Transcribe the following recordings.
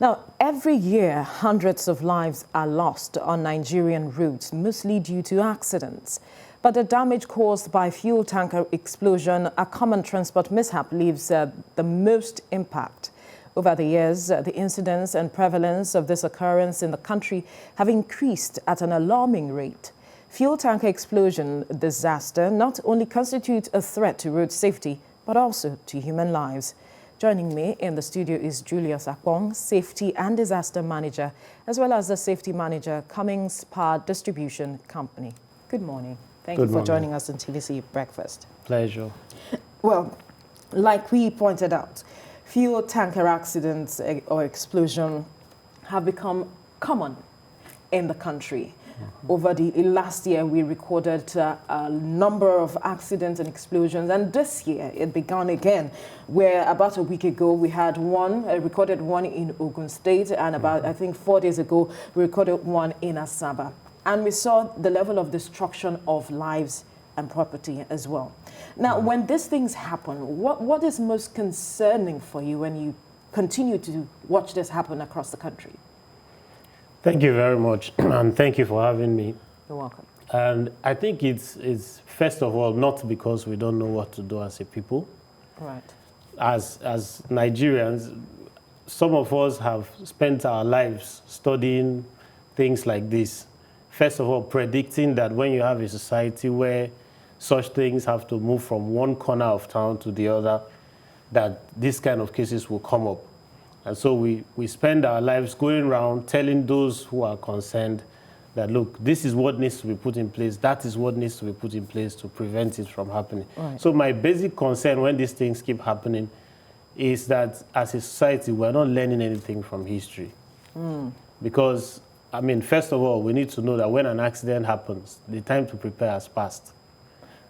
Now, every year, hundreds of lives are lost on Nigerian roads, mostly due to accidents. But the damage caused by fuel tanker explosion, a common transport mishap, leaves the most impact. Over the years, the incidence and prevalence of this occurrence in the country have increased at an alarming rate. Fuel tanker explosion disaster not only constitutes a threat to road safety, but also to human lives. Joining me in the studio is Julius Akpong, Safety and Disaster Manager, as well as the Safety Manager, Cummins Power Distribution Company. Good morning. Thank you for joining us on TVC Breakfast. Pleasure. Well, like we pointed out, fuel tanker accidents or explosion have become common in the country. Over the last year, we recorded a number of accidents and explosions, and this year it began again, where about a week ago we had recorded one in Ogun State, and about, I think 4 days ago, we recorded one in Asaba. And we saw the level of destruction of lives and property as well. Now, when these things happen, what is most concerning for you when you continue to watch this happen across the country? Thank you very much, and thank you for having me. You're welcome. And I think it's first of all, not because we don't know what to do as a people. Right. As Nigerians, some of us have spent our lives studying things like this. First of all, predicting that when you have a society where such things have to move from one corner of town to the other, that these kind of cases will come up. And so we spend our lives going around telling those who are concerned that, look, this is what needs to be put in place, that is what needs to be put in place to prevent it from happening. Right. So my basic concern when these things keep happening is that as a society, we're not learning anything from history. Because, I mean, first of all, we need to know that when an accident happens, the time to prepare has passed.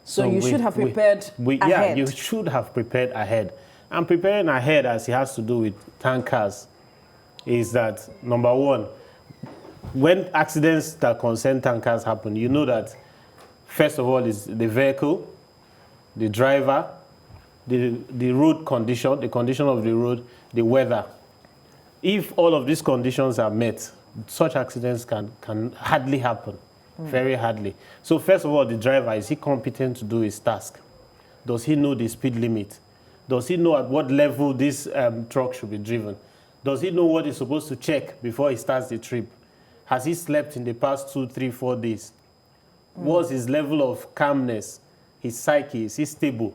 So you should have prepared ahead. Yeah, you should have prepared ahead. And preparing ahead, as it has to do with tankers, is that, number one, when accidents that concern tankers happen, you know that, first of all, is the vehicle, the driver, the road condition, the condition of the road, the weather. If all of these conditions are met, such accidents can hardly happen, very hardly. So first of all, the driver, is he competent to do his task? Does he know the speed limit? Does he know at what level this truck should be driven? Does he know what he's supposed to check before he starts the trip? Has he slept in the past 2, 3, 4 days? What's his level of calmness? His psyche, is he stable?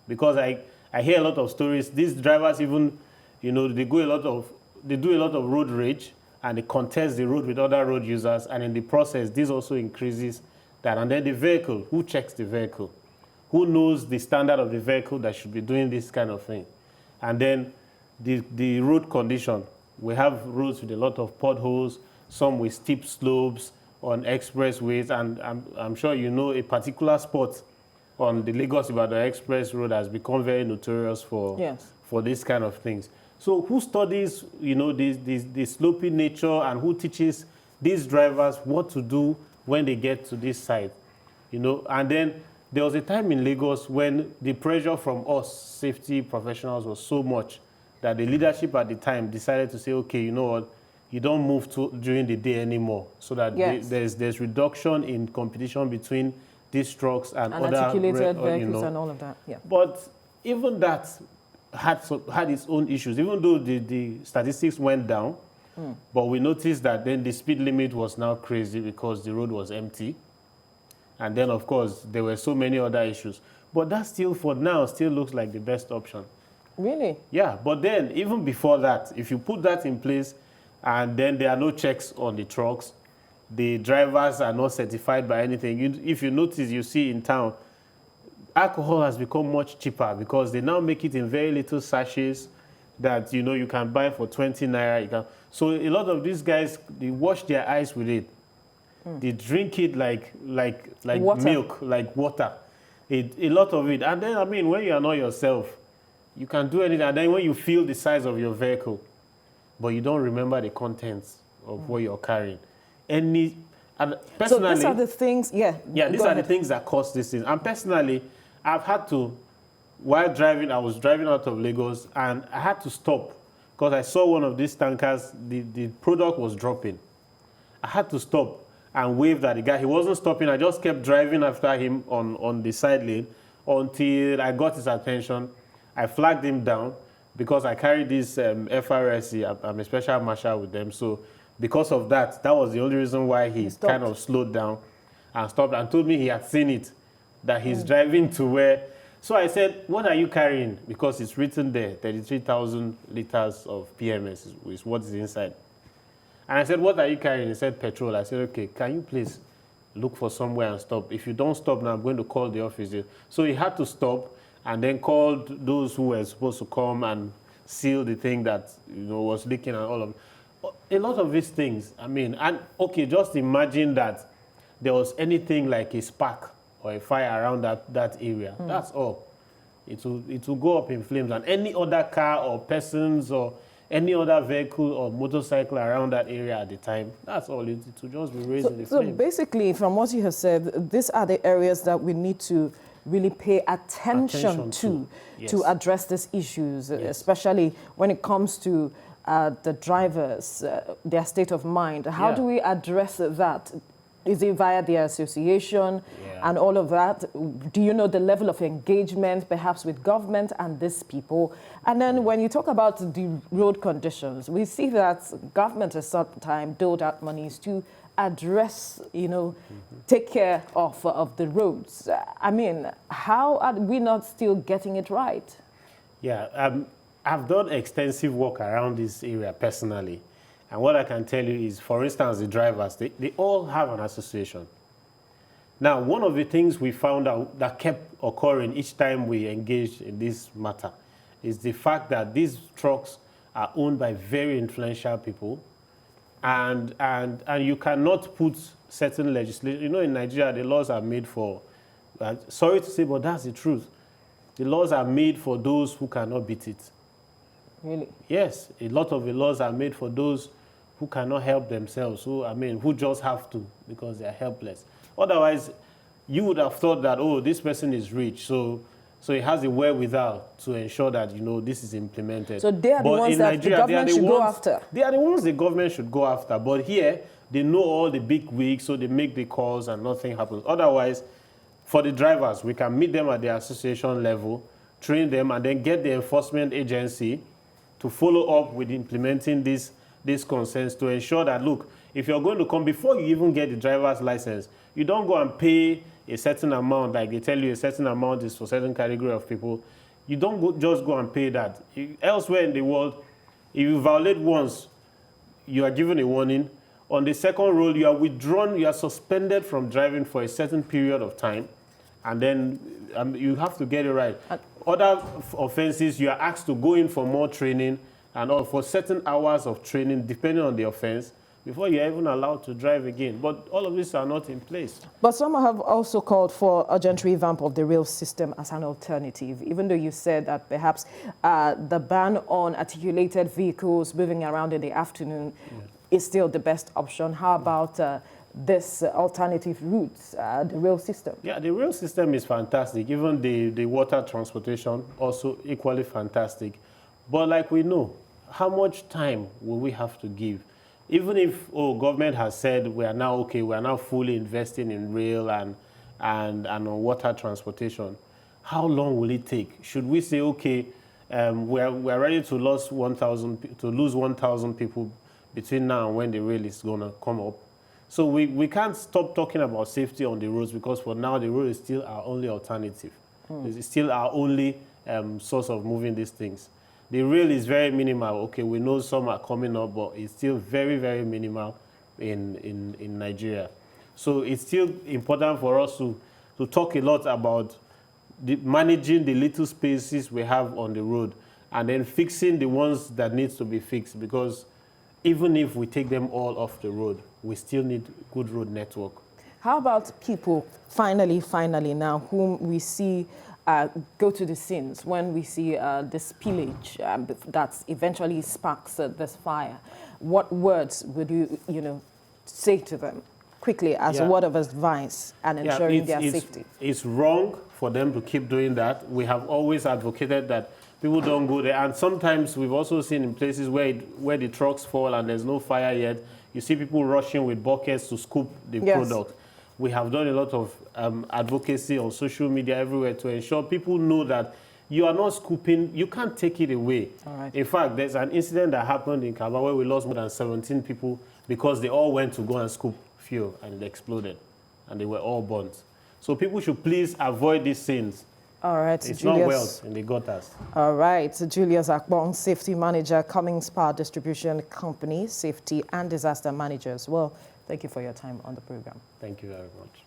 Because I hear a lot of stories. These drivers even, you know, they do a lot of road rage, and they contest the road with other road users, and in the process, this also increases that. And then the vehicle, who checks the vehicle? Who knows the standard of the vehicle that should be doing this kind of thing? And then the road condition. We have roads with a lot of potholes, some with steep slopes on expressways, and I'm sure you know a particular spot on the Lagos-Ibadan Express Road has become very notorious for these kind of things. So who studies, you know, the slopey nature, and who teaches these drivers what to do when they get to this site? You know, and then there was a time in Lagos when the pressure from us safety professionals was so much that the leadership at the time decided to say, okay, you know what, you don't move during the day anymore, so that there's reduction in competition between these trucks and other articulated vehicles and all of that. Yeah. But even that had its own issues, even though the statistics went down, but we noticed that then the speed limit was now crazy because the road was empty. And then, of course, there were so many other issues. But that still, for now, still looks like the best option. Really? Yeah, but then, even before that, if you put that in place, and then there are no checks on the trucks, the drivers are not certified by anything. If you notice, you see in town, alcohol has become much cheaper because they now make it in very little sachets that, you know, you can buy for 20 naira. So a lot of these guys, they wash their eyes with it. They drink it like water. Milk, like water. A lot of it. And then, I mean, when you are not yourself, you can do anything. And then when you feel the size of your vehicle, but you don't remember the contents of what you're carrying. Personally, so these are the things, these are the things that cause these things. And personally, I've had to, while driving, I was driving out of Lagos, and I had to stop because I saw one of these tankers, the product was dropping. I had to stop and wave at the guy. He wasn't stopping. I just kept driving after him on the side lane until I got his attention. I flagged him down because I carried this FRSC. I'm a special marshal with them. So because of that, that was the only reason why he kind of slowed down and stopped and told me he had seen it, that he's driving to where. So I said, what are you carrying? Because it's written there, 33,000 liters of PMS is what is inside. And I said, what are you carrying? He said, petrol. I said, okay, can you please look for somewhere and stop? If you don't stop now, I'm going to call the office. So he had to stop and then called those who were supposed to come and seal the thing that was leaking and all of it. A lot of these things, I mean, and okay, just imagine that there was anything like a spark or a fire around that area. That's all. It will go up in flames, and any other car or persons or any other vehicle or motorcycle around that area at the time, that's all. It will just be raising the flames. So basically, from what you have said, these are the areas that we need to really pay attention to address these issues, especially when it comes to the drivers, their state of mind. How do we address that? Is it via the association and all of that? Do you know the level of engagement, perhaps with government and these people? And then when you talk about the road conditions, we see that government has sometimes doled out monies to address, take care of the roads. I mean, how are we not still getting it right? Yeah, I've done extensive work around this area personally. And what I can tell you is, for instance, the drivers, they all have an association. Now, one of the things we found out that kept occurring each time we engaged in this matter is the fact that these trucks are owned by very influential people, and you cannot put certain legislation. In Nigeria, the laws are made for, sorry to say, but that's the truth. The laws are made for those who cannot beat it. Really? Yes, a lot of the laws are made for those who cannot help themselves, who just have to because they are helpless. Otherwise, you would have thought that, oh, this person is rich, so he has the wherewithal to ensure that, this is implemented. So they are the ones that the government should go after. They are the ones the government should go after. But here, they know all the big wigs, so they make the calls and nothing happens. Otherwise, for the drivers, we can meet them at the association level, train them, and then get the enforcement agency to follow up with implementing these concerns to ensure that, look, if you're going to come, before you even get the driver's license, you don't go and pay a certain amount, like they tell you a certain amount is for certain category of people. You don't just go and pay that. Elsewhere in the world, if you violate once, you are given a warning. On the second roll, you are withdrawn, you are suspended from driving for a certain period of time, and then you have to get it right. Other offenses, you are asked to go in for more training and all for certain hours of training, depending on the offense, before you're even allowed to drive again. But all of these are not in place. But some have also called for urgent revamp of the rail system as an alternative, even though you said that perhaps the ban on articulated vehicles moving around in the afternoon is still the best option. How about this alternative routes, the rail system? Yeah, the rail system is fantastic. Even the water transportation, also equally fantastic. But like we know, how much time will we have to give? Even if government has said we are now fully investing in rail and on water transportation, how long will it take? Should we say, okay, we are ready to lose 1,000 people between now and when the rail is going to come up? So we can't stop talking about safety on the roads, because for now the road is still our only alternative. It's still our only source of moving these things. The rail is very minimal. Okay, we know some are coming up, but it's still very, very minimal in Nigeria. So it's still important for us to talk a lot about managing the little spaces we have on the road, and then fixing the ones that needs to be fixed, because even if we take them all off the road, we still need good road network. How about people, finally now, whom we see go to the scenes when we see the spillage that eventually sparks this fire? What words would you say to them quickly as a word of advice and ensuring their safety? It's wrong for them to keep doing that. We have always advocated that People don't go there. And sometimes we've also seen in places where the trucks fall and there's no fire yet, you see people rushing with buckets to scoop the product. We have done a lot of advocacy on social media everywhere to ensure people know that you are not scooping, you can't take it away. All right. In fact, there's an incident that happened in Kaba where we lost more than 17 people because they all went to go and scoop fuel and it exploded and they were all burnt. So people should please avoid these scenes. All right, It's Julius. not wealth in the gutters. All right, Julius Akbong, Safety Manager, Cummins Power Distribution Company, Safety and Disaster Manager as well. Thank you for your time on the program. Thank you very much.